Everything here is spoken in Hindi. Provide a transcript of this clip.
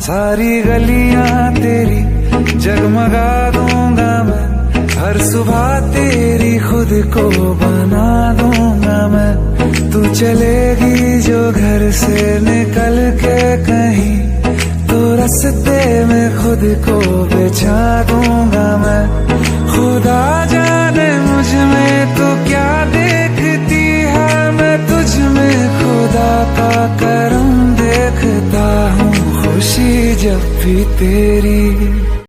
सारी गलियां तेरी जगमगा दूंगा मैं, हर सुबह तेरी खुद को बना दूंगा मैं। तू चलेगी जो घर से निकल के कहीं, तो रास्ते में खुद को बिछा दूंगा मैं। खुदा जाने मुझ में तू क्या देखती है, मैं तुझ में खुदा का करम देखता हूँ। खुशी जब भी तेरी